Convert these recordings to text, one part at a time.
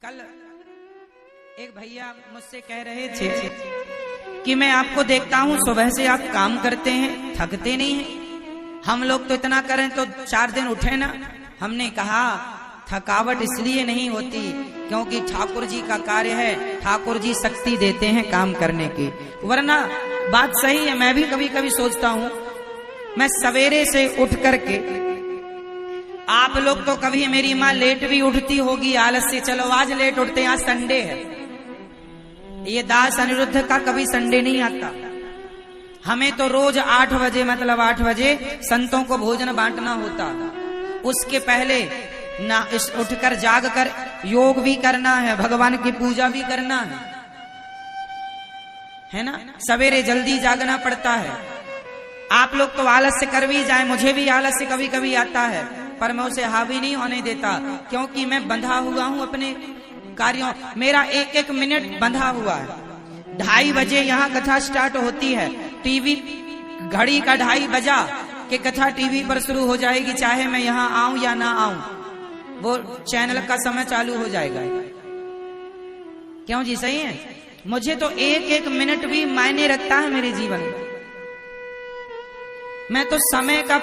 कल एक भैया मुझसे कह रहे थे कि मैं आपको देखता हूं सुबह से आप काम करते हैं, थकते नहीं हैं। हम लोग तो इतना करें तो 4 दिन उठे ना। हमने कहा थकावट इसलिए नहीं होती क्योंकि ठाकुर जी का कार्य है, ठाकुर जी शक्ति देते हैं काम करने की, वरना बात सही है। मैं भी कभी कभी सोचता हूं, मैं सवेरे से उठ करके, आप लोग तो कभी, मेरी माँ लेट भी उठती होगी आलस से, चलो आज लेट उठते हैं, आज संडे है। ये दास अनिरुद्ध का कभी संडे नहीं आता। हमें तो रोज 8 बजे, मतलब 8 बजे संतों को भोजन बांटना होता। उसके पहले ना उठकर जाग कर योग भी करना है, भगवान की पूजा भी करना है ना। सवेरे जल्दी जागना पड़ता है। आप लोग तो आलस से कर भी जाए, मुझे भी आलस से कभी कभी आता है, पर मैं उसे हावी नहीं होने देता क्योंकि मैं बंधा हुआ हूं अपने कार्यों। मेरा एक एक मिनट बंधा हुआ है। 2:30 बजे यहाँ कथा स्टार्ट होती है, टीवी घड़ी का 2:30 बजा कि कथा टीवी पर शुरू हो जाएगी, चाहे मैं यहाँ आऊं या ना आऊं, वो चैनल का समय चालू हो जाएगा। क्यों जी, सही है। मुझे तो एक एक मिनट भी मायने रखता है मेरे जीवन में। मैं तो समय का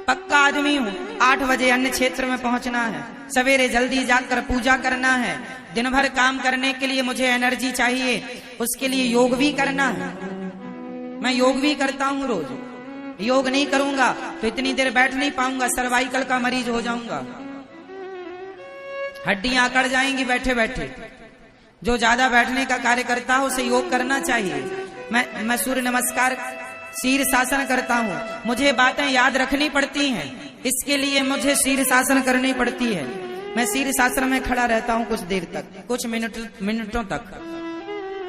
पक्का आदमी हूं। 8 बजे अन्य क्षेत्र में पहुंचना है, सवेरे जल्दी जाकर पूजा करना है, दिन भर काम करने के लिए मुझे एनर्जी चाहिए, उसके लिए योग भी करना है। मैं योग भी करता हूं रोज। योग नहीं करूंगा तो इतनी देर बैठ नहीं पाऊंगा, सर्वाइकल का मरीज हो जाऊंगा, हड्डियां अकड़ जाएंगी बैठे बैठे। जो ज्यादा बैठने का कार्य करता है उसे योग करना चाहिए। मैं सूर्य नमस्कार, शीर्षासन करता हूँ। मुझे बातें याद रखनी पड़ती हैं, इसके लिए मुझे शीर्षासन करनी पड़ती है। मैं शीर्षासन में खड़ा रहता हूँ कुछ देर तक, कुछ मिनटों तक,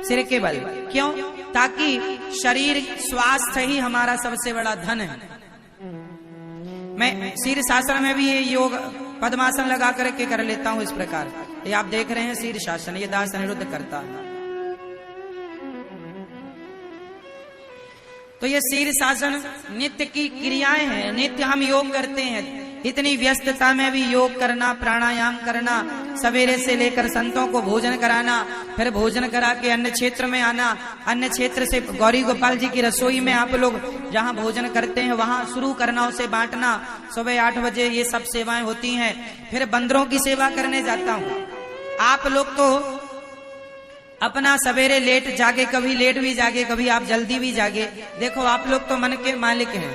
सिर के बल। क्यों? ताकि शरीर स्वास्थ्य ही हमारा सबसे बड़ा धन है। मैं शीर्षासन में भी ये योग पद्मासन लगा करके कर लेता हूँ। इस प्रकार ये आप देख रहे हैं शीर्षासन, ये दास अनिरुद्ध करता है। तो ये शीर्षासन नित्य की क्रियाएं हैं, नित्य हम योग करते हैं। इतनी व्यस्तता में भी योग करना, प्राणायाम करना, सवेरे से लेकर संतों को भोजन कराना, फिर भोजन करा के अन्य क्षेत्र में आना, अन्य क्षेत्र से गौरी गोपाल जी की रसोई में आप लोग जहां भोजन करते हैं वहां शुरू करना, उसे बांटना। सुबह 8 बजे ये सब सेवाएं होती हैं। फिर बंदरों की सेवा करने जाता हूं। आप लोग तो अपना सवेरे लेट जागे, कभी लेट भी जागे, कभी आप जल्दी भी जागे। देखो आप लोग तो मन के मालिक हैं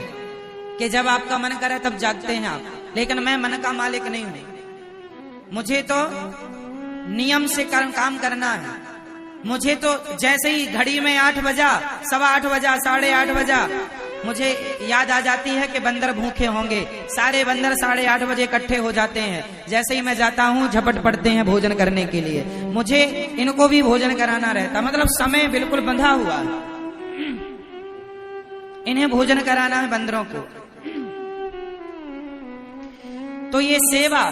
कि जब आपका मन करे तब जागते हैं आप, लेकिन मैं मन का मालिक नहीं हूं। मुझे तो नियम से काम करना है। मुझे तो जैसे ही घड़ी में 8 बजा, 8:15 बजा, 8:30 बजा, मुझे याद आ जाती है कि बंदर भूखे होंगे। सारे बंदर 8:30 बजे इकट्ठे हो जाते हैं। जैसे ही मैं जाता हूँ झपट पड़ते हैं भोजन करने के लिए। मुझे इनको भी भोजन कराना रहता, मतलब समय बिल्कुल बंधा हुआ है। इन्हें भोजन कराना है बंदरों को। तो ये सेवा,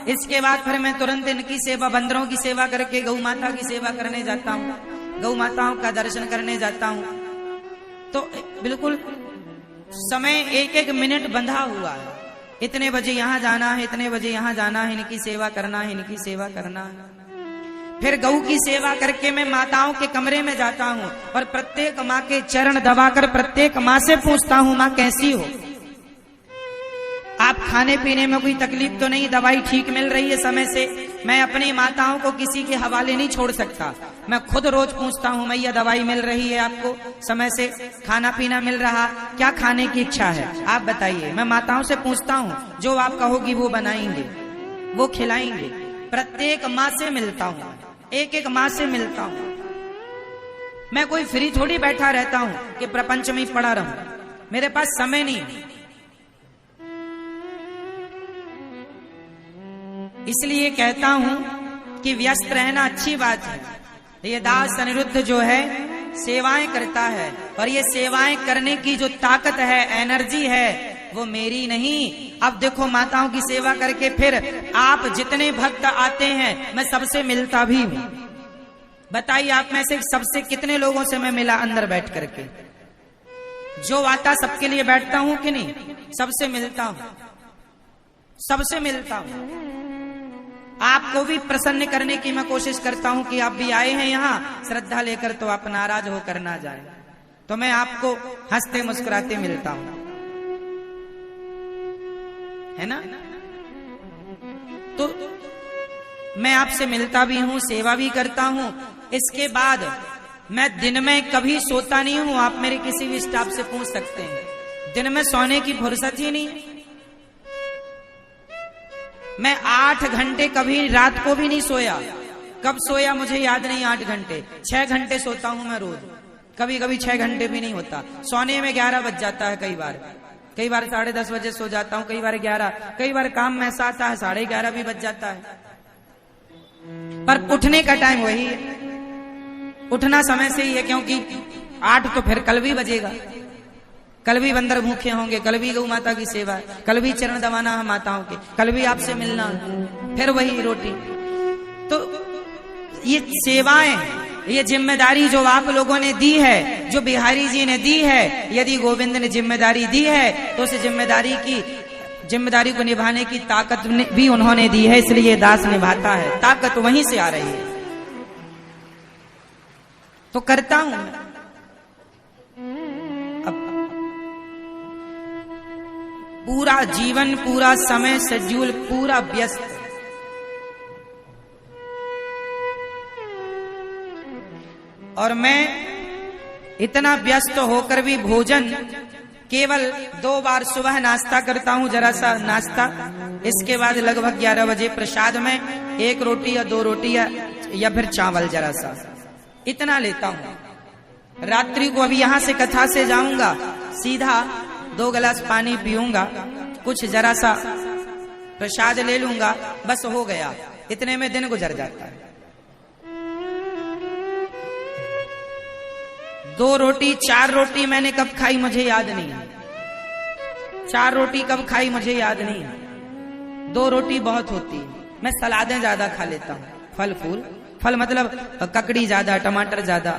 इसके बाद फिर मैं तुरंत इनकी सेवा, बंदरों की सेवा करके गौ माता की सेवा करने जाता हूँ, गौ माताओं का दर्शन करने जाता हूँ। तो बिल्कुल समय एक एक मिनट बंधा हुआ है। इतने बजे यहाँ जाना है, इतने बजे यहाँ जाना है, इनकी सेवा करना है, इनकी सेवा करना है। फिर गौ की सेवा करके मैं माताओं के कमरे में जाता हूँ और प्रत्येक माँ के चरण दबाकर प्रत्येक माँ से पूछता हूँ, माँ कैसी हो? आप खाने पीने में कोई तकलीफ तो नहीं? दवाई ठीक मिल रही है समय से? मैं अपनी माताओं को किसी के हवाले नहीं छोड़ सकता। मैं खुद रोज पूछता हूँ, मैया दवाई मिल रही है आपको समय से? खाना पीना मिल रहा? क्या खाने की इच्छा है आप बताइए। मैं माताओं से पूछता हूँ, जो आप कहोगी वो बनाएंगे, वो खिलाएंगे। प्रत्येक माँ से मिलता हूँ, एक एक माँ से मिलता हूँ। मैं कोई फ्री थोड़ी बैठा रहता हूँ कि प्रपंच में पड़ा रहूं। मेरे पास समय नहीं, इसलिए कहता हूं कि व्यस्त रहना अच्छी बात है। ये दास अनिरुद्ध जो है सेवाएं करता है, और ये सेवाएं करने की जो ताकत है, एनर्जी है, वो मेरी नहीं। अब देखो माताओं की सेवा करके फिर आप जितने भक्त आते हैं मैं सबसे मिलता भी हूं। बताइए आप में से सबसे कितने लोगों से मैं मिला अंदर बैठ करके? जो आता सबके लिए बैठता हूं कि नहीं? सबसे मिलता हूं, सबसे मिलता हूं। आपको भी प्रसन्न करने की मैं कोशिश करता हूं कि आप भी आए हैं यहाँ श्रद्धा लेकर, तो आप नाराज होकर ना जाए। तो मैं आपको हंसते मुस्कुराते मिलता हूं, है ना। तो मैं आपसे मिलता भी हूं, सेवा भी करता हूं। इसके बाद मैं दिन में कभी सोता नहीं हूं। आप मेरे किसी भी स्टाफ से पूछ सकते हैं, दिन में सोने की फुर्सत ही नहीं। मैं 8 घंटे कभी रात को भी नहीं सोया। कब सोया मुझे याद नहीं। 8 घंटे 6 घंटे सोता हूं मैं रोज। कभी कभी 6 घंटे भी नहीं होता। सोने में 11 बज जाता है। कई बार 10:30 बजे सो जाता हूं, कई बार 11। कई बार काम में ऐसा आता है 11:30 भी बज जाता है। पर उठने का टाइम वही है, उठना समय से ही है, क्योंकि 8 तो फिर कल भी बजेगा। कल भी बंदर भूखे होंगे, कल भी गौ माता की सेवा, कल भी चरण दबाना है माताओं के, कल भी आपसे मिलना, फिर वही रोटी। तो ये सेवाएं, ये जिम्मेदारी जो आप लोगों ने दी है, जो बिहारी जी ने दी है, यदि गोविंद ने जिम्मेदारी दी है तो उस जिम्मेदारी को निभाने की ताकत भी उन्होंने दी है, इसलिए दास निभाता है। ताकत वहीं से आ रही है, तो करता हूं। अब पूरा जीवन, पूरा समय शेड्यूल पूरा व्यस्त, और मैं इतना व्यस्त होकर भी भोजन केवल 2 बार सुबह नाश्ता करता हूं, जरा सा नाश्ता। इसके बाद लगभग 11 बजे प्रसाद में 1 रोटी या 2 रोटी या फिर चावल जरा सा, इतना लेता हूं। रात्रि को अभी यहां से कथा से जाऊंगा, सीधा 2 गिलास पानी पीऊंगा, कुछ जरा सा प्रसाद ले लूंगा, बस हो गया। इतने में दिन गुजर जाता है। 2 रोटी 4 रोटी मैंने कब खाई मुझे याद नहीं। 4 रोटी कब खाई मुझे याद नहीं। 2 रोटी बहुत होती है। मैं सलादें ज्यादा खा लेता हूँ, फल मतलब ककड़ी ज्यादा, टमाटर ज्यादा,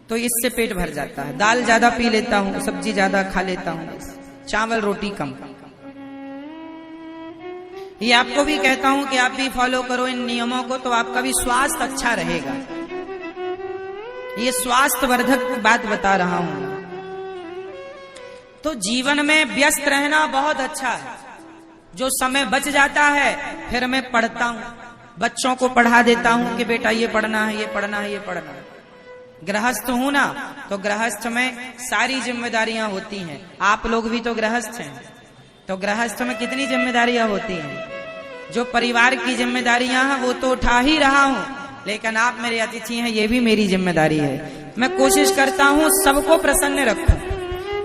तो इससे पेट भर जाता है। दाल ज्यादा पी लेता हूँ, सब्जी ज्यादा खा लेता हूँ, चावल रोटी कम। ये आपको भी कहता हूँ कि आप भी फॉलो करो इन नियमों को, तो आपका भी स्वास्थ्य अच्छा रहेगा। ये स्वास्थ्यवर्धक बात बता रहा हूं। तो जीवन में व्यस्त रहना बहुत अच्छा है। जो समय बच जाता है फिर मैं पढ़ता हूं, बच्चों को पढ़ा देता हूं कि बेटा ये पढ़ना है, ये पढ़ना है, ये पढ़ना है। गृहस्थ हूं ना, तो गृहस्थ में सारी जिम्मेदारियां होती हैं। आप लोग भी तो गृहस्थ हैं, तो गृहस्थ में कितनी जिम्मेदारियां होती हैं। जो परिवार की जिम्मेदारियां हैं वो तो उठा ही रहा हूं, लेकिन आप मेरे अतिथि हैं, ये भी मेरी जिम्मेदारी है। मैं कोशिश करता हूं सबको प्रसन्न रखूं।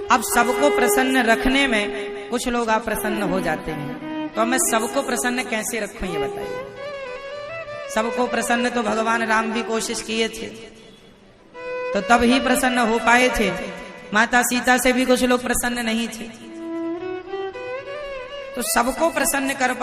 अब सबको प्रसन्न रखने में कुछ लोग अप्रसन्न हो जाते हैं, तो मैं सबको प्रसन्न कैसे रखूं ये बताइए। सबको प्रसन्न तो भगवान राम भी कोशिश किए थे, तो तब ही प्रसन्न हो पाए थे। माता सीता से भी कुछ लोग प्रसन्न नहीं थे, तो सबको प्रसन्न कर